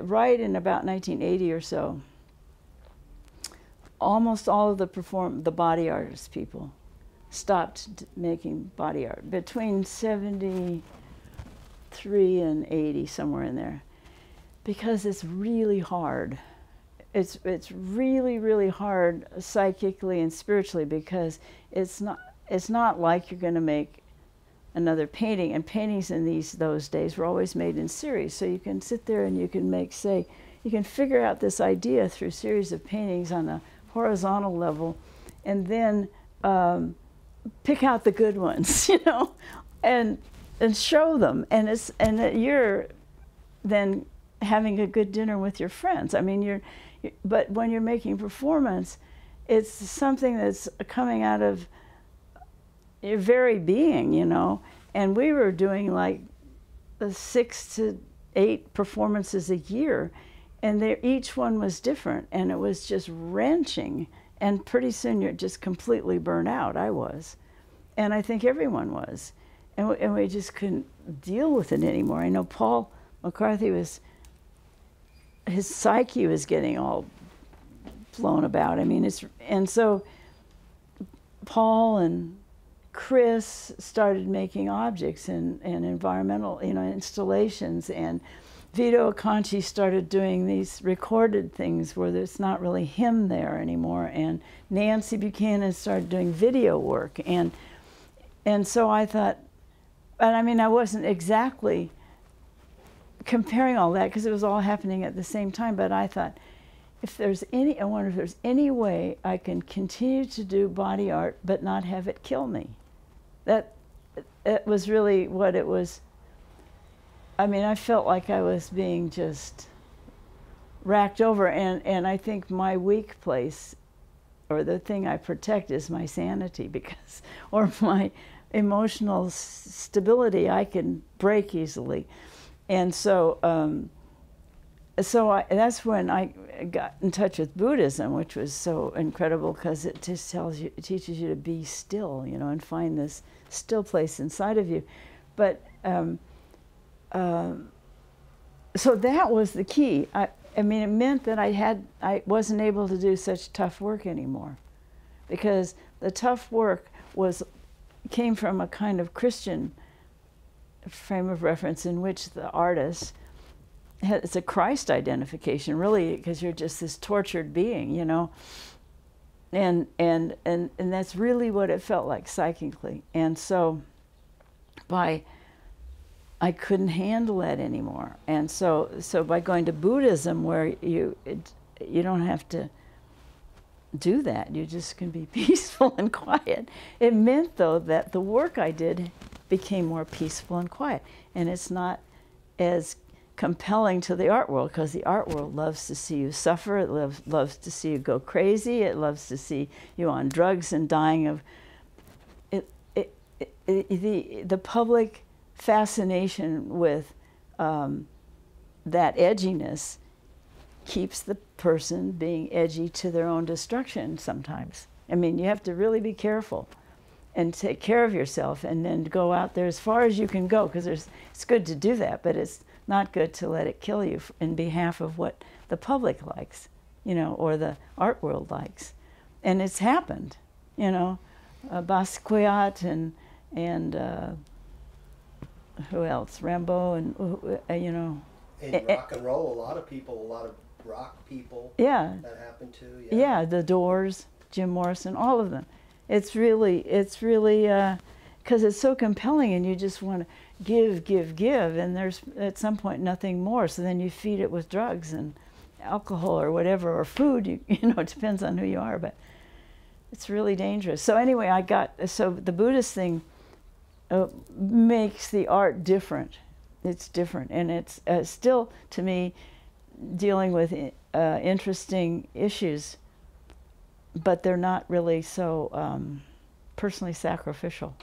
right in about 1980 or so, almost all of the body artist people stopped making body art between 73 and 80, somewhere in there, because it's really hard. It's really, really hard psychically and spiritually, because it's not like you're going to make another painting, and paintings in those days were always made in series, so you can sit there and you can you can figure out this idea through a series of paintings on a horizontal level, and then pick out the good ones, you know, and show them, and you're then having a good dinner with your friends. I mean, but when you're making performance, it's something that's coming out of your very being, you know. And we were doing like 6 to 8 performances a year, and each one was different, and it was just wrenching. And pretty soon you're just completely burnt out. I was, and I think everyone was, and we just couldn't deal with it anymore. I know Paul McCarthy his psyche was getting all blown about. I mean, and so Paul and Chris started making objects and environmental, you know, installations, and Vito Acconci started doing these recorded things where there's not really him there anymore, and Nancy Buchanan started doing video work, and so I thought, and I mean, I wasn't exactly comparing all that because it was all happening at the same time, but I thought, I wonder if there's any way I can continue to do body art but not have it kill me. That it was really what it was. I mean, I felt like I was being just racked over, and I think my weak place, or the thing I protect, is my sanity, because, or my emotional stability. I can break easily, and so that's when I got in touch with Buddhism, which was so incredible, because it just it teaches you to be still, you know, and find this still place inside of you. But so that was the key. I mean, it meant that I wasn't able to do such tough work anymore, because the tough work came from a kind of Christian frame of reference in which the artist, it's a Christ identification, really, because you're just this tortured being, you know, and that's really what it felt like psychically. And so I couldn't handle that anymore, and so by going to Buddhism, where you don't have to do that, you just can be peaceful and quiet. It meant, though, that the work I did became more peaceful and quiet, and it's not as compelling to the art world, because the art world loves to see you suffer. It loves to see you go crazy. It loves to see you on drugs and dying of the public fascination with that edginess keeps the person being edgy to their own destruction sometimes. I mean, you have to really be careful and take care of yourself, and then go out there as far as you can go, because it's good to do that, but it's not good to let it kill you in behalf of what the public likes, you know, or the art world likes. And it's happened, you know, Basquiat and who else? Rambo, and you know. In rock and roll, a lot of rock people. Yeah. That happened to. Yeah. Yeah, the Doors, Jim Morrison, all of them. It's really, because it's so compelling, and you just want to give, and there's at some point nothing more. So then you feed it with drugs and alcohol or whatever, or food. You know, it depends on who you are, but it's really dangerous. So anyway, so the Buddhist thing makes the art different. It's different, and it's still, to me, dealing with interesting issues, but they're not really so personally sacrificial.